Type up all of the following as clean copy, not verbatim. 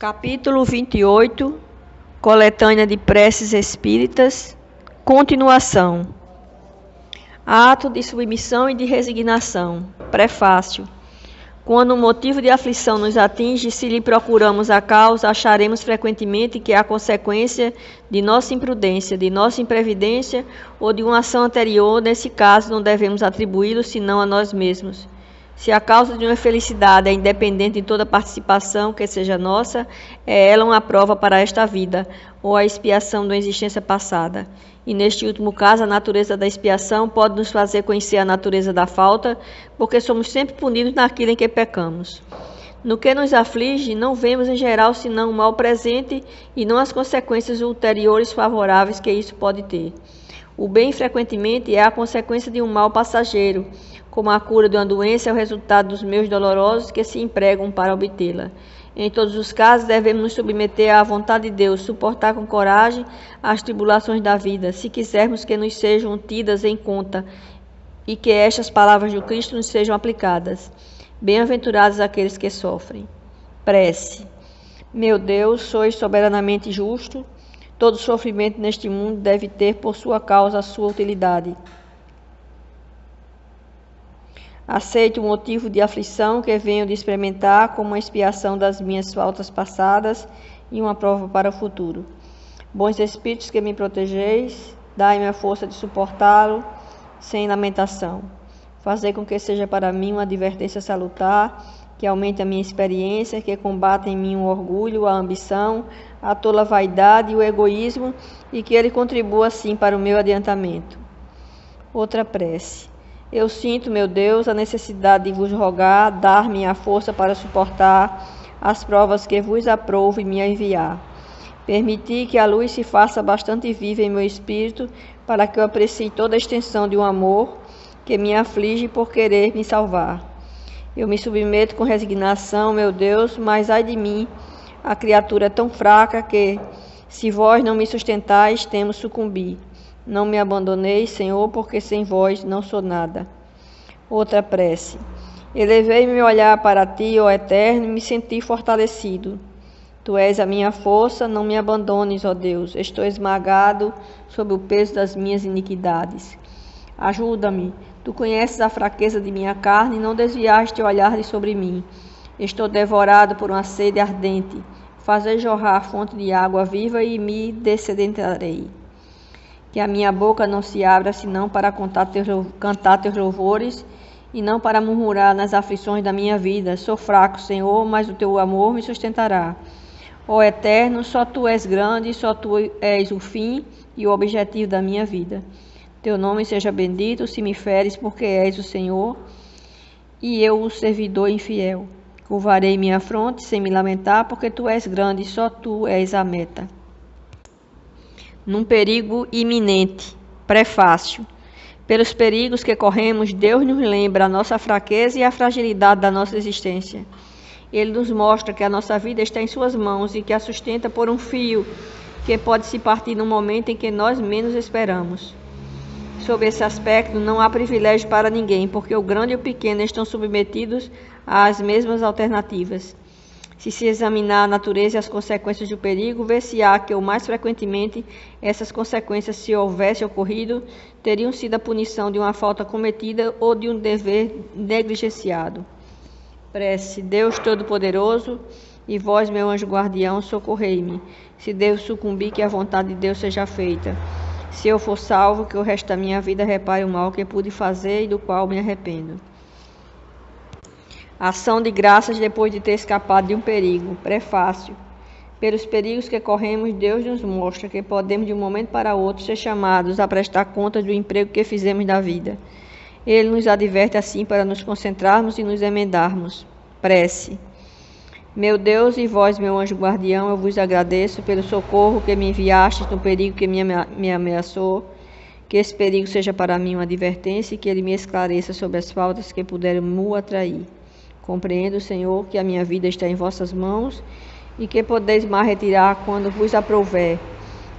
Capítulo 28, Coletânea de Preces Espíritas, continuação. Ato de submissão e de resignação. Prefácio. Quando um motivo de aflição nos atinge, se lhe procuramos a causa, acharemos frequentemente que é a consequência de nossa imprudência, de nossa imprevidência ou de uma ação anterior. Nesse caso, não devemos atribuí-lo senão a nós mesmos. Se a causa de uma felicidade é independente de toda participação que seja nossa, é ela uma prova para esta vida, ou a expiação de uma existência passada. E neste último caso, a natureza da expiação pode nos fazer conhecer a natureza da falta, porque somos sempre punidos naquilo em que pecamos. No que nos aflige, não vemos em geral senão o mal presente e não as consequências ulteriores favoráveis que isso pode ter. O bem, frequentemente, é a consequência de um mal passageiro, como a cura de uma doença é o resultado dos meios dolorosos que se empregam para obtê-la. Em todos os casos, devemos nos submeter à vontade de Deus, suportar com coragem as tribulações da vida, se quisermos que nos sejam tidas em conta e que estas palavras do Cristo nos sejam aplicadas. Bem-aventurados aqueles que sofrem. Prece. Meu Deus, sois soberanamente justo. Todo sofrimento neste mundo deve ter por sua causa a sua utilidade. Aceito o motivo de aflição que venho de experimentar como uma expiação das minhas faltas passadas e uma prova para o futuro. Bons Espíritos que me protegeis, dai-me a força de suportá-lo sem lamentação. Fazei com que seja para mim uma advertência salutar, que aumente a minha experiência, que combata em mim o orgulho, a ambição, a tola vaidade e o egoísmo, e que ele contribua assim para o meu adiantamento. Outra prece. Eu sinto, meu Deus, a necessidade de vos rogar, dar-me a força para suportar as provas que vos aprouve e me enviar. Permiti que a luz se faça bastante viva em meu espírito, para que eu aprecie toda a extensão de um amor que me aflige por querer me salvar. Eu me submeto com resignação, meu Deus, mas ai de mim, a criatura é tão fraca que, se vós não me sustentais, temo sucumbir. Não me abandoneis, Senhor, porque sem vós não sou nada. Outra prece. Elevei meu olhar para ti, ó Eterno, e me senti fortalecido. Tu és a minha força, não me abandones, ó Deus. Estou esmagado sob o peso das minhas iniquidades. Ajuda-me. Tu conheces a fraqueza de minha carne e não desviaste o olhar de sobre mim. Estou devorado por uma sede ardente. Fazei jorrar a fonte de água viva e me dessedentarei. Que a minha boca não se abra senão para cantar teus louvores e não para murmurar nas aflições da minha vida. Sou fraco, Senhor, mas o teu amor me sustentará. Ó Eterno, só tu és grande, só tu és o fim e o objetivo da minha vida. Teu nome seja bendito se me feres, porque és o Senhor e eu o servidor infiel. Curvarei minha fronte sem me lamentar, porque tu és grande, só tu és a meta. Num perigo iminente. Prefácio. Pelos perigos que corremos, Deus nos lembra a nossa fraqueza e a fragilidade da nossa existência. Ele nos mostra que a nossa vida está em suas mãos e que a sustenta por um fio que pode se partir no momento em que nós menos esperamos. Sob esse aspecto, não há privilégio para ninguém, porque o grande e o pequeno estão submetidos às mesmas alternativas. Se examinar a natureza e as consequências do perigo, vê-se-á que, ou mais frequentemente, essas consequências, se houvesse ocorrido, teriam sido a punição de uma falta cometida ou de um dever negligenciado. Prece. Deus Todo-Poderoso, e vós, meu anjo guardião, socorrei-me. Se devo sucumbir, que a vontade de Deus seja feita. Se eu for salvo, que o resto da minha vida repare o mal que pude fazer e do qual me arrependo. Ação de graças depois de ter escapado de um perigo. Prefácio. Pelos perigos que corremos, Deus nos mostra que podemos de um momento para outro ser chamados a prestar contas do emprego que fizemos da vida. Ele nos adverte assim para nos concentrarmos e nos emendarmos. Prece. Meu Deus e vós, meu anjo guardião, eu vos agradeço pelo socorro que me enviastes no perigo que me ameaçou. Que esse perigo seja para mim uma advertência e que ele me esclareça sobre as faltas que puderam me atrair. Compreendo, Senhor, que a minha vida está em vossas mãos e que podeis mais retirar quando vos aprouver.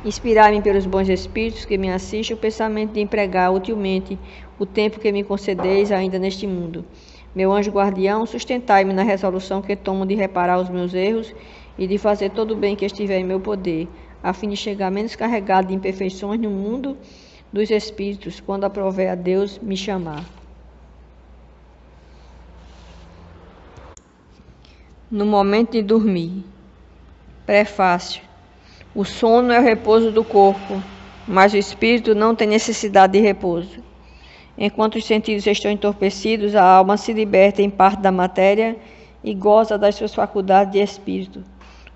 Inspirai-me pelos bons espíritos que me assistem o pensamento de empregar utilmente o tempo que me concedeis ainda neste mundo. Meu anjo guardião, sustentai-me na resolução que tomo de reparar os meus erros e de fazer todo o bem que estiver em meu poder, a fim de chegar menos carregado de imperfeições no mundo dos espíritos, quando aprover a Deus me chamar. No momento de dormir. Prefácio. O sono é o repouso do corpo, mas o espírito não tem necessidade de repouso. Enquanto os sentidos estão entorpecidos, a alma se liberta em parte da matéria e goza das suas faculdades de espírito.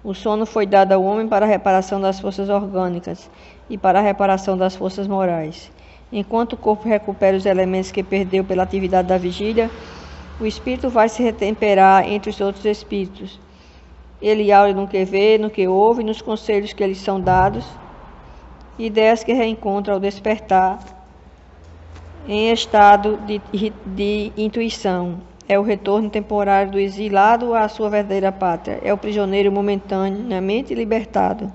O sono foi dado ao homem para a reparação das forças orgânicas e para a reparação das forças morais. Enquanto o corpo recupera os elementos que perdeu pela atividade da vigília, o espírito vai se retemperar entre os outros espíritos. Ele aure no que vê, no que ouve, nos conselhos que lhes são dados, ideias que reencontra ao despertar em estado de intuição. É o retorno temporário do exilado à sua verdadeira pátria. É o prisioneiro momentaneamente libertado.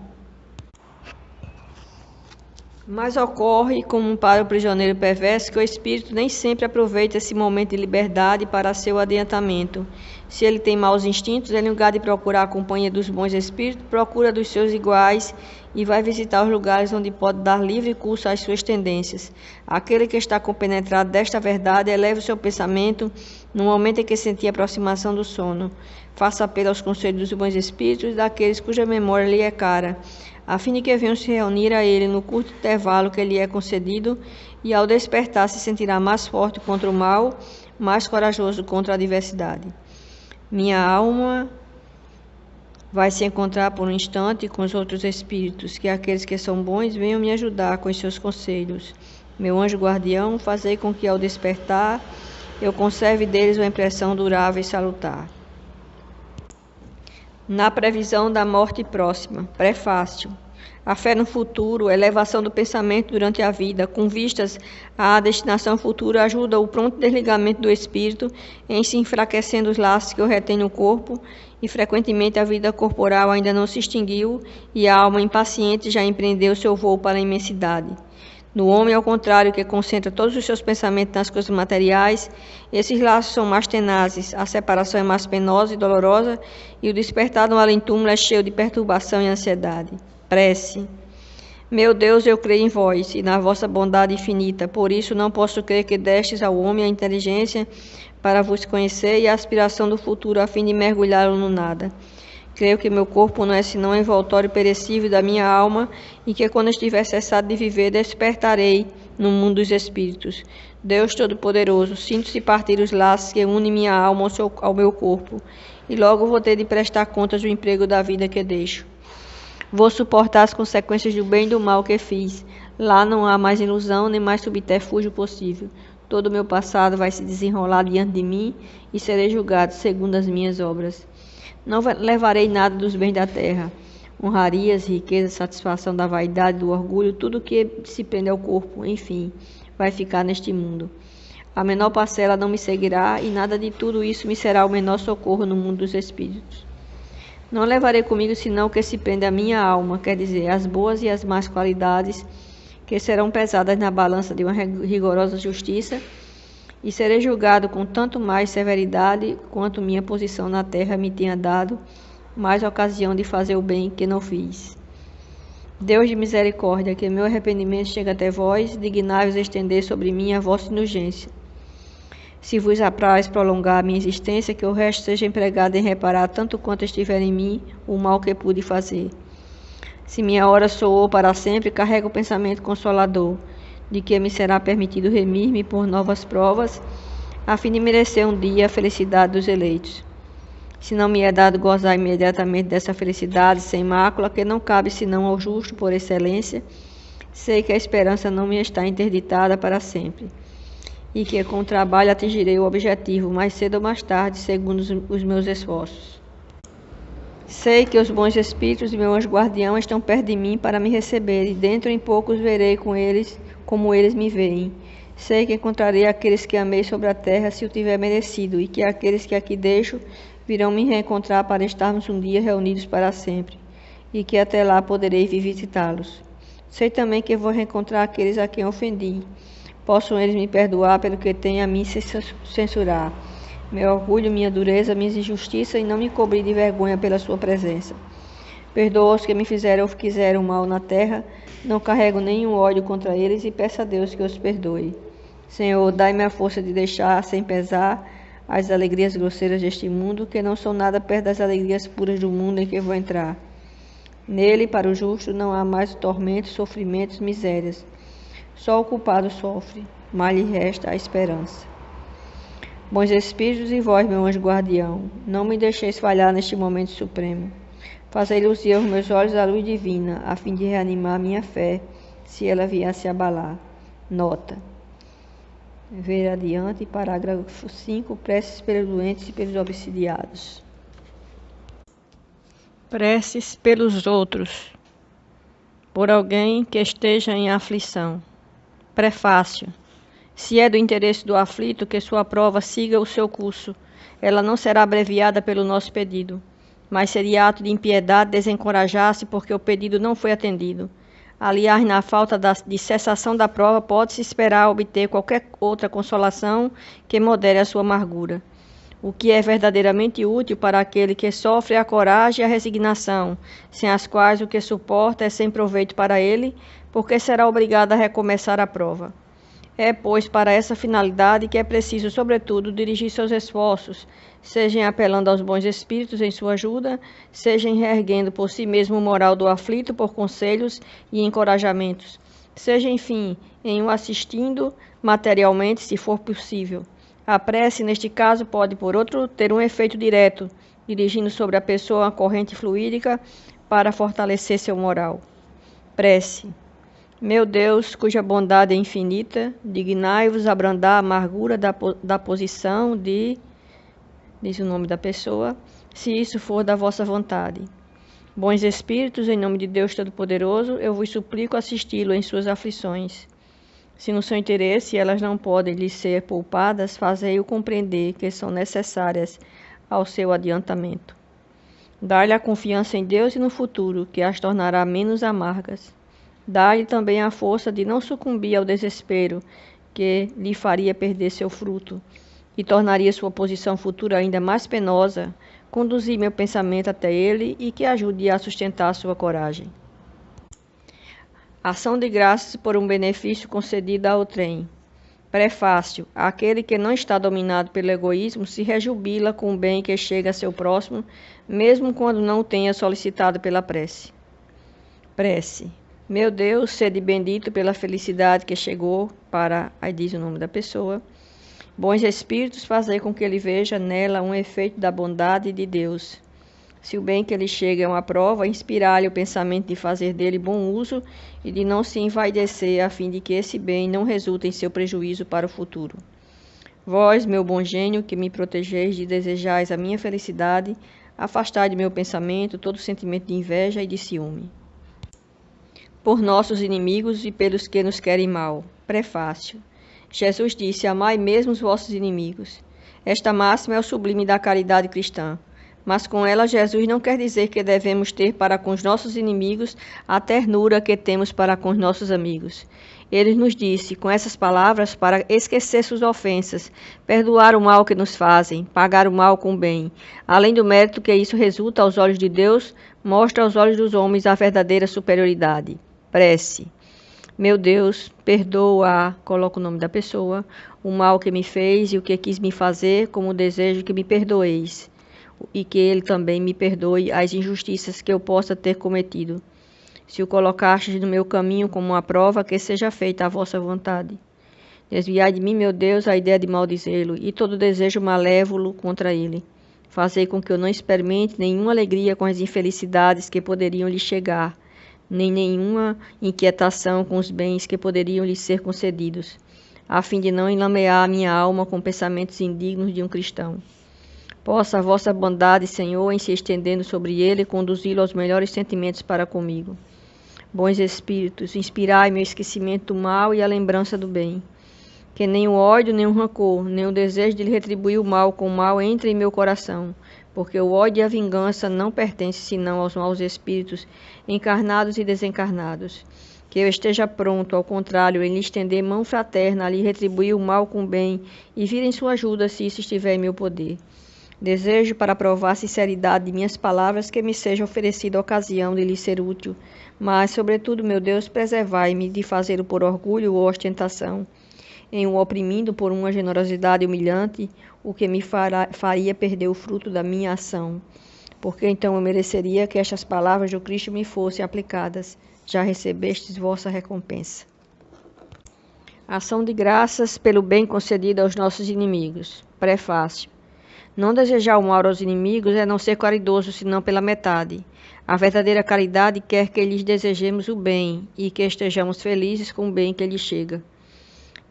Mas ocorre, como para o prisioneiro perverso, que o espírito nem sempre aproveita esse momento de liberdade para seu adiantamento. Se ele tem maus instintos, ele, em lugar de procurar a companhia dos bons espíritos, procura dos seus iguais e vai visitar os lugares onde pode dar livre curso às suas tendências. Aquele que está compenetrado desta verdade eleva o seu pensamento no momento em que sentir a aproximação do sono. Faça apelo aos conselhos dos bons espíritos, daqueles cuja memória lhe é cara, a fim de que venham se reunir a ele no curto intervalo que lhe é concedido, e ao despertar se sentirá mais forte contra o mal, mais corajoso contra a adversidade. Minha alma vai se encontrar por um instante com os outros espíritos, que aqueles que são bons venham me ajudar com os seus conselhos. Meu anjo guardião, fazei com que ao despertar eu conserve deles uma impressão durável e salutar. Na previsão da morte próxima. Prefácio. A fé no futuro, a elevação do pensamento durante a vida, com vistas à destinação futura, ajuda o pronto desligamento do espírito, em se enfraquecendo os laços que o retêm no corpo, e frequentemente a vida corporal ainda não se extinguiu, e a alma impaciente já empreendeu seu voo para a imensidade. No homem, ao contrário, que concentra todos os seus pensamentos nas coisas materiais, esses laços são mais tenazes, a separação é mais penosa e dolorosa, e o despertar no além-túmulo é cheio de perturbação e ansiedade. Prece. Meu Deus, eu creio em vós e na vossa bondade infinita, por isso não posso crer que destes ao homem a inteligência para vos conhecer e a aspiração do futuro a fim de mergulhá-lo no nada. Creio que meu corpo não é senão um envoltório perecível da minha alma e que quando estiver cessado de viver, despertarei no mundo dos espíritos. Deus Todo-Poderoso, sinto-se partir os laços que unem minha alma ao meu corpo e logo vou ter de prestar contas do emprego da vida que deixo. Vou suportar as consequências do bem e do mal que fiz. Lá não há mais ilusão nem mais subterfúgio possível. Todo o meu passado vai se desenrolar diante de mim e serei julgado segundo as minhas obras. Não levarei nada dos bens da terra, honrarias, riqueza, satisfação da vaidade, do orgulho, tudo que se prende ao corpo, enfim, vai ficar neste mundo. A menor parcela não me seguirá e nada de tudo isso me será o menor socorro no mundo dos espíritos. Não levarei comigo senão o que se prende à minha alma, quer dizer, as boas e as más qualidades, que serão pesadas na balança de uma rigorosa justiça, e serei julgado com tanto mais severidade quanto minha posição na terra me tenha dado mais ocasião de fazer o bem que não fiz. Deus de misericórdia, que meu arrependimento chegue até vós, dignai-vos estender sobre mim a vossa indulgência. Se vos apraz prolongar a minha existência, que o resto seja empregado em reparar tanto quanto estiver em mim o mal que pude fazer. Se minha hora soou para sempre, carrega o pensamento consolador, de que me será permitido remir-me por novas provas, a fim de merecer um dia a felicidade dos eleitos. Se não me é dado gozar imediatamente dessa felicidade sem mácula, que não cabe senão ao justo por excelência, sei que a esperança não me está interditada para sempre, e que com o trabalho atingirei o objetivo, mais cedo ou mais tarde, segundo os meus esforços. Sei que os bons espíritos e meu anjo guardião estão perto de mim para me receber, e dentro em pouco os verei com eles, como eles me veem. Sei que encontrarei aqueles que amei sobre a terra, se o tiver merecido, e que aqueles que aqui deixo virão me reencontrar para estarmos um dia reunidos para sempre, e que até lá poderei vir visitá-los. Sei também que vou reencontrar aqueles a quem ofendi. Possam eles me perdoar pelo que têm a mim censurar. meu orgulho, minha dureza, minha injustiça, e não me cobri de vergonha pela sua presença. Perdoa os que me fizeram ou quiseram mal na terra, não carrego nenhum ódio contra eles e peço a Deus que os perdoe. Senhor, dai-me a força de deixar sem pesar as alegrias grosseiras deste mundo, que não são nada perto das alegrias puras do mundo em que vou entrar. Nele, para o justo, não há mais tormentos, sofrimentos, misérias. Só o culpado sofre, mas lhe resta a esperança. Bons Espíritos e vós, meu anjo guardião, não me deixeis falhar neste momento supremo. Fazei luzir aos meus olhos a luz divina, a fim de reanimar minha fé, se ela viesse a abalar. Nota. Ver adiante, parágrafo 5, preces pelos doentes e pelos obsidiados. Preces pelos outros, por alguém que esteja em aflição. Prefácio. Se é do interesse do aflito que sua prova siga o seu curso, ela não será abreviada pelo nosso pedido, mas seria ato de impiedade desencorajar-se porque o pedido não foi atendido. Aliás, na falta de cessação da prova, pode-se esperar obter qualquer outra consolação que modere a sua amargura. O que é verdadeiramente útil para aquele que sofre é a coragem e a resignação, sem as quais o que suporta é sem proveito para ele, porque será obrigado a recomeçar a prova. É, pois, para essa finalidade que é preciso, sobretudo, dirigir seus esforços, seja apelando aos bons espíritos em sua ajuda, seja reerguendo por si mesmo o moral do aflito por conselhos e encorajamentos, seja, enfim, em o assistindo materialmente, se for possível. A prece, neste caso, pode, por outro, ter um efeito direto, dirigindo sobre a pessoa uma corrente fluídica para fortalecer seu moral. Prece. Meu Deus, cuja bondade é infinita, dignai-vos abrandar a amargura da posição de... diz o nome da pessoa, se isso for da vossa vontade. Bons Espíritos, em nome de Deus Todo-Poderoso, eu vos suplico assisti-lo em suas aflições. Se no seu interesse elas não podem lhe ser poupadas, fazei-o compreender que são necessárias ao seu adiantamento. Dai-lhe a confiança em Deus e no futuro, que as tornará menos amargas. Dai-lhe também a força de não sucumbir ao desespero, que lhe faria perder seu fruto, e tornaria sua posição futura ainda mais penosa. Conduzir meu pensamento até ele e que ajude a sustentar sua coragem. Ação de graças por um benefício concedido ao trem. Prefácio. Aquele que não está dominado pelo egoísmo se rejubila com o bem que chega a seu próximo, mesmo quando não o tenha solicitado pela prece. Prece. Meu Deus, sede bendito pela felicidade que chegou para... Aí diz o nome da pessoa. Bons Espíritos, fazei com que ele veja nela um efeito da bondade de Deus. Se o bem que lhe chega é uma prova, inspirai-lhe o pensamento de fazer dele bom uso e de não se envaidecer, a fim de que esse bem não resulte em seu prejuízo para o futuro. Vós, meu bom gênio, que me protegeis de desejais a minha felicidade, afastai de meu pensamento todo sentimento de inveja e de ciúme. Por nossos inimigos e pelos que nos querem mal. Prefácio. Jesus disse, amai mesmo os vossos inimigos. Esta máxima é o sublime da caridade cristã. Mas com ela Jesus não quer dizer que devemos ter para com os nossos inimigos a ternura que temos para com os nossos amigos. Ele nos disse, com essas palavras, para esquecer suas ofensas, perdoar o mal que nos fazem, pagar o mal com o bem. Além do mérito que isso resulta aos olhos de Deus, mostra aos olhos dos homens a verdadeira superioridade. Prece. Meu Deus, perdoa, coloca o nome da pessoa, o mal que me fez e o que quis me fazer, como desejo que me perdoeis, e que ele também me perdoe as injustiças que eu possa ter cometido. Se o colocastes no meu caminho como uma prova, que seja feita a vossa vontade. Desviai de mim, meu Deus, a ideia de maldizê-lo e todo desejo malévolo contra ele. Fazei com que eu não experimente nenhuma alegria com as infelicidades que poderiam lhe chegar, nem nenhuma inquietação com os bens que poderiam lhe ser concedidos, a fim de não enlamear a minha alma com pensamentos indignos de um cristão. Possa a vossa bondade, Senhor, em se estendendo sobre ele, conduzi-lo aos melhores sentimentos para comigo. Bons Espíritos, inspirai meu esquecimento do mal e a lembrança do bem. Que nem o ódio, nem o rancor, nem o desejo de lhe retribuir o mal com o mal entre em meu coração, porque o ódio e a vingança não pertencem senão aos maus espíritos, encarnados e desencarnados. que eu esteja pronto, ao contrário, em lhe estender mão fraterna, a lhe retribuir o mal com o bem, e vir em sua ajuda, se isso estiver em meu poder. Desejo, para provar a sinceridade de minhas palavras, que me seja oferecida a ocasião de lhe ser útil, mas, sobretudo, meu Deus, preservai-me de fazer-o por orgulho ou ostentação, em o oprimindo por uma generosidade humilhante, o que me faria perder o fruto da minha ação, porque então eu mereceria que estas palavras do Cristo me fossem aplicadas. Já recebestes vossa recompensa. Ação de graças pelo bem concedido aos nossos inimigos. Prefácio. Não desejar o mal aos inimigos é não ser caridoso, senão pela metade. A verdadeira caridade quer que lhes desejemos o bem e que estejamos felizes com o bem que lhes chega.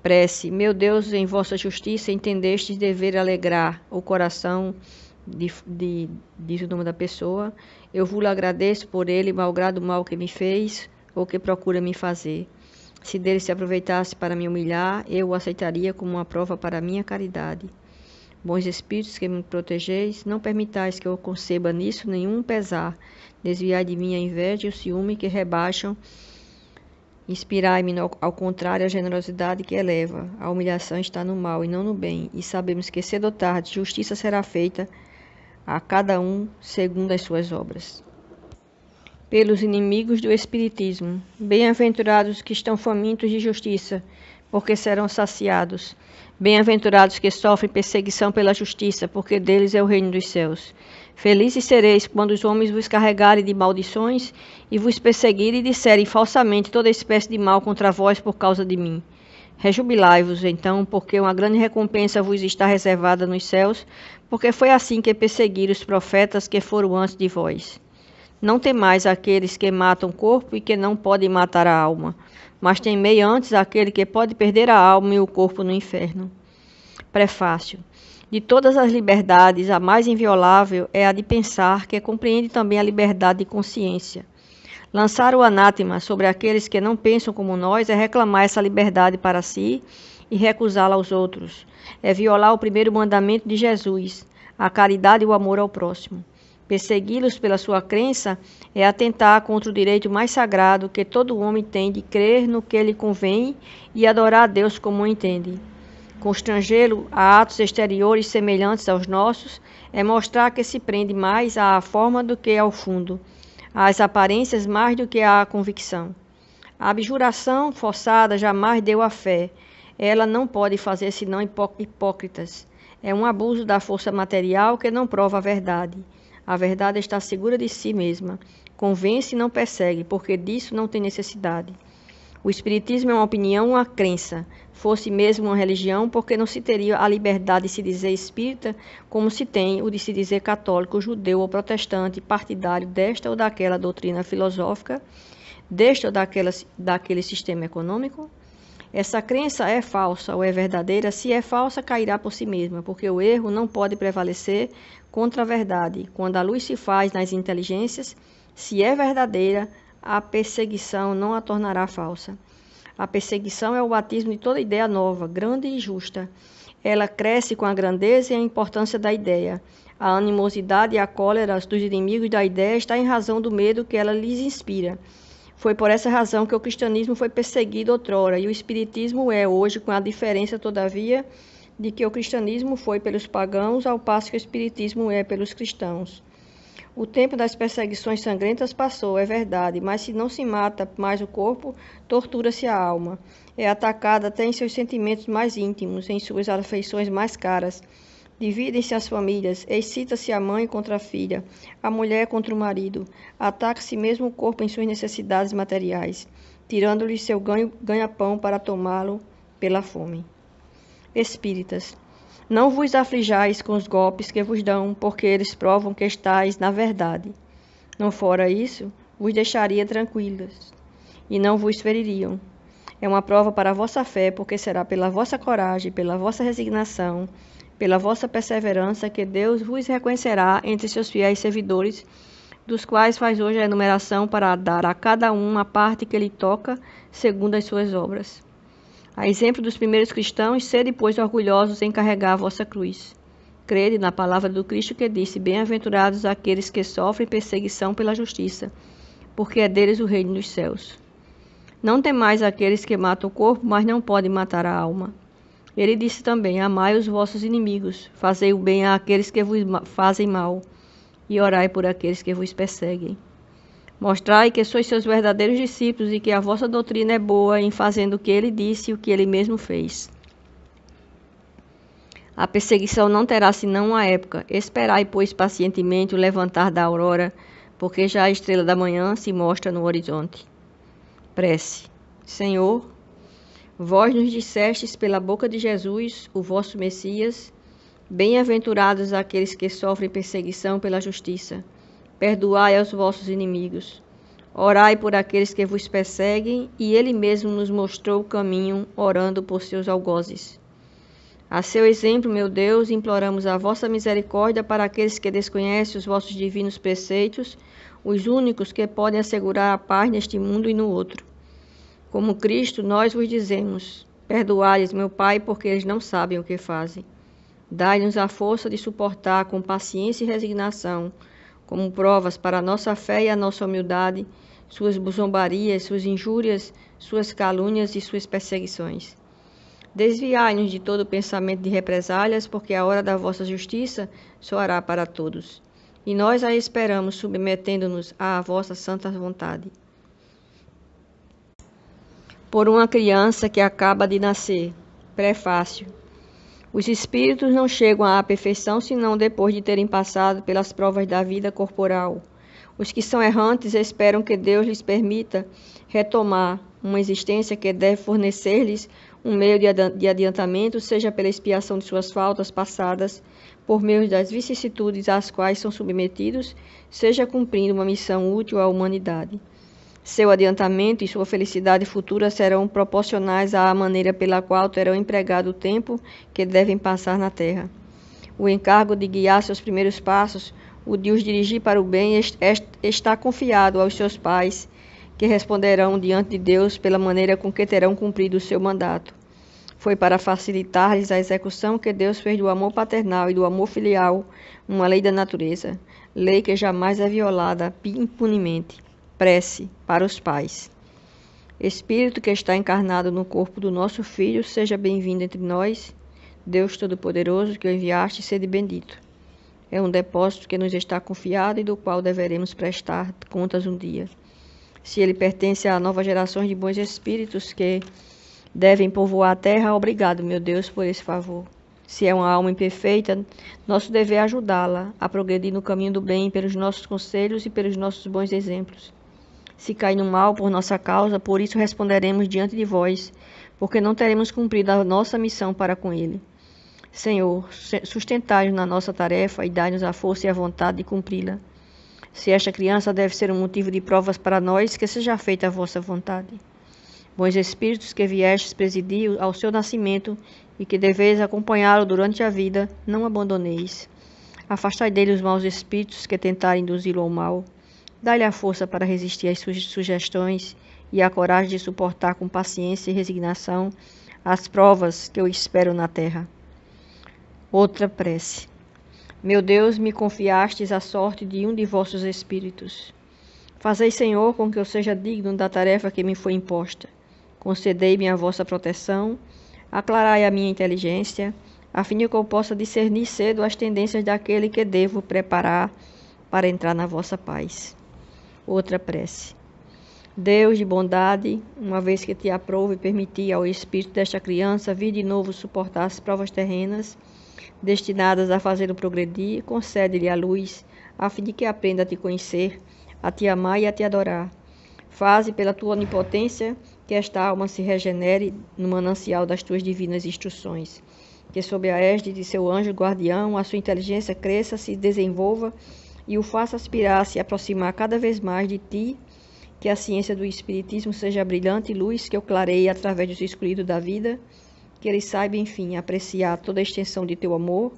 Prece. Meu Deus, em vossa justiça entendestes dever alegrar o coração, diz o nome da pessoa. Eu vos agradeço por ele, malgrado o mal que me fez ou que procura me fazer. Se dele se aproveitasse para me humilhar, eu o aceitaria como uma prova para a minha caridade. Bons espíritos que me protegeis, não permitais que eu conceba nisso nenhum pesar. Desviai de mim a inveja e o ciúme que rebaixam. Inspirai-me, ao contrário, a generosidade que eleva. A humilhação está no mal e não no bem, e sabemos que cedo ou tarde justiça será feita a cada um segundo as suas obras. Pelos inimigos do Espiritismo. Bem-aventurados os que estão famintos de justiça, porque serão saciados. Bem-aventurados que sofrem perseguição pela justiça, porque deles é o reino dos céus. Felizes sereis quando os homens vos carregarem de maldições e vos perseguirem e disserem falsamente toda espécie de mal contra vós por causa de mim. Rejubilai-vos, então, porque uma grande recompensa vos está reservada nos céus, porque foi assim que perseguiram os profetas que foram antes de vós. Não temais aqueles que matam o corpo e que não podem matar a alma, mas temei antes aquele que pode perder a alma e o corpo no inferno. Prefácio. De todas as liberdades, a mais inviolável é a de pensar, que compreende também a liberdade de consciência. Lançar o anátema sobre aqueles que não pensam como nós é reclamar essa liberdade para si e recusá-la aos outros. É violar o primeiro mandamento de Jesus, a caridade e o amor ao próximo. Persegui-los pela sua crença é atentar contra o direito mais sagrado que todo homem tem de crer no que lhe convém e adorar a Deus como o entende. Constrangê-lo a atos exteriores semelhantes aos nossos é mostrar que se prende mais à forma do que ao fundo, às aparências mais do que à convicção. A abjuração forçada jamais deu a fé. Ela não pode fazer senão hipócritas. É um abuso da força material que não prova a verdade. A verdade está segura de si mesma. Convence e não persegue, porque disso não tem necessidade. O Espiritismo é uma opinião, uma crença. Fosse mesmo uma religião, porque não se teria a liberdade de se dizer espírita, como se tem o de se dizer católico, judeu ou protestante, partidário desta ou daquela doutrina filosófica, deste ou daquele sistema econômico? Essa crença é falsa ou é verdadeira? Se é falsa, cairá por si mesma, porque o erro não pode prevalecer contra a verdade. Quando a luz se faz nas inteligências, se é verdadeira, a perseguição não a tornará falsa. A perseguição é o batismo de toda ideia nova, grande e justa. Ela cresce com a grandeza e a importância da ideia. A animosidade e a cólera dos inimigos da ideia está em razão do medo que ela lhes inspira. Foi por essa razão que o cristianismo foi perseguido outrora, e o espiritismo é hoje, com a diferença, todavia, de que o cristianismo foi pelos pagãos, ao passo que o espiritismo é pelos cristãos. O tempo das perseguições sangrentas passou, é verdade, mas se não se mata mais o corpo, tortura-se a alma. É atacada até em seus sentimentos mais íntimos, em suas afeições mais caras. Dividem-se as famílias, excita-se a mãe contra a filha, a mulher contra o marido. Ataca-se mesmo o corpo em suas necessidades materiais, tirando-lhe seu ganha-pão para tomá-lo pela fome. Espíritas. Não vos aflijais com os golpes que vos dão, porque eles provam que estáis na verdade. Não fora isso, vos deixaria tranquilos, e não vos feririam. É uma prova para a vossa fé, porque será pela vossa coragem, pela vossa resignação, pela vossa perseverança, que Deus vos reconhecerá entre seus fiéis servidores, dos quais faz hoje a enumeração para dar a cada um a parte que lhe toca, segundo as suas obras. A exemplo dos primeiros cristãos, sede, pois, orgulhosos em carregar a vossa cruz. Crede na palavra do Cristo que disse, bem-aventurados aqueles que sofrem perseguição pela justiça, porque é deles o reino dos céus. Não temais aqueles que matam o corpo, mas não podem matar a alma. Ele disse também: amai os vossos inimigos, fazei o bem àqueles que vos fazem mal, e orai por aqueles que vos perseguem. Mostrai que sois seus verdadeiros discípulos e que a vossa doutrina é boa em fazendo o que ele disse e o que ele mesmo fez. A perseguição não terá senão uma época. Esperai, pois, pacientemente o levantar da aurora, porque já a estrela da manhã se mostra no horizonte. Prece. Senhor, vós nos dissestes pela boca de Jesus, o vosso Messias, bem-aventurados aqueles que sofrem perseguição pela justiça. Perdoai aos vossos inimigos. Orai por aqueles que vos perseguem, e ele mesmo nos mostrou o caminho, orando por seus algozes. A seu exemplo, meu Deus, imploramos a vossa misericórdia para aqueles que desconhecem os vossos divinos preceitos, os únicos que podem assegurar a paz neste mundo e no outro. Como Cristo, nós vos dizemos: perdoai-lhes, meu Pai, porque eles não sabem o que fazem. Dai-nos a força de suportar com paciência e resignação, como provas para a nossa fé e a nossa humildade, suas zombarias, suas injúrias, suas calúnias e suas perseguições. Desviai-nos de todo pensamento de represálias, porque a hora da vossa justiça soará para todos. E nós a esperamos, submetendo-nos à vossa santa vontade. Por uma criança que acaba de nascer. Prefácio. Os espíritos não chegam à perfeição senão depois de terem passado pelas provas da vida corporal. Os que são errantes esperam que Deus lhes permita retomar uma existência que deve fornecer-lhes um meio de adiantamento, seja pela expiação de suas faltas passadas, por meio das vicissitudes às quais são submetidos, seja cumprindo uma missão útil à humanidade. Seu adiantamento e sua felicidade futura serão proporcionais à maneira pela qual terão empregado o tempo que devem passar na terra. O encargo de guiar seus primeiros passos, o de os dirigir para o bem, está confiado aos seus pais, que responderão diante de Deus pela maneira com que terão cumprido o seu mandato. Foi para facilitar-lhes a execução que Deus fez do amor paternal e do amor filial uma lei da natureza, lei que jamais é violada impunemente. Prece para os pais. Espírito que está encarnado no corpo do nosso Filho, seja bem-vindo entre nós. Deus Todo-Poderoso, que o enviaste, sede bendito. É um depósito que nos está confiado e do qual deveremos prestar contas um dia. Se ele pertence a novas gerações de bons espíritos que devem povoar a terra, obrigado, meu Deus, por esse favor. Se é uma alma imperfeita, nosso dever é ajudá-la a progredir no caminho do bem pelos nossos conselhos e pelos nossos bons exemplos. Se cai no mal por nossa causa, por isso responderemos diante de vós, porque não teremos cumprido a nossa missão para com ele. Senhor, sustentai-nos na nossa tarefa e dai-nos a força e a vontade de cumpri-la. Se esta criança deve ser um motivo de provas para nós, que seja feita a vossa vontade. Bons espíritos que viestes presidir ao seu nascimento e que deveis acompanhá-lo durante a vida, não abandoneis. Afastai dele os maus espíritos que tentarem induzi-lo ao mal. Dai-lhe a força para resistir às suas sugestões e a coragem de suportar com paciência e resignação as provas que eu espero na terra. Outra prece. Meu Deus, me confiastes a sorte de um de vossos espíritos. Fazei, Senhor, com que eu seja digno da tarefa que me foi imposta. Concedei-me a vossa proteção, aclarai a minha inteligência, a fim de que eu possa discernir cedo as tendências daquele que devo preparar para entrar na vossa paz. Outra prece. Deus de bondade, uma vez que te aprove permitir ao espírito desta criança vir de novo suportar as provas terrenas, destinadas a fazê-lo progredir, concede-lhe a luz, a fim de que aprenda a te conhecer, a te amar e a te adorar. Faze pela tua onipotência que esta alma se regenere no manancial das tuas divinas instruções, que sob a égide de seu anjo guardião a sua inteligência cresça, se desenvolva e o faça aspirar a se aproximar cada vez mais de ti, que a ciência do Espiritismo seja a brilhante luz que eu clareie através dos escolhidos da vida, que ele saiba, enfim, apreciar toda a extensão de teu amor,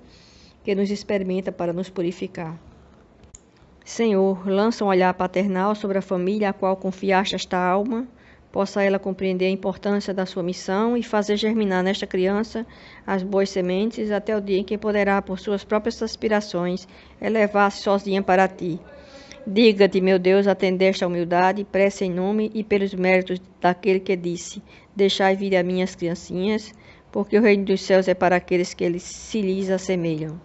que nos experimenta para nos purificar. Senhor, lança um olhar paternal sobre a família a qual confiaste esta alma, possa ela compreender a importância da sua missão e fazer germinar nesta criança as boas sementes até o dia em que poderá, por suas próprias aspirações, elevar-se sozinha para ti. Diga-te, meu Deus, atendeste à humildade, prece em nome e pelos méritos daquele que disse: Deixai vir a minhas criancinhas, porque o reino dos céus é para aqueles que se lhes assemelham.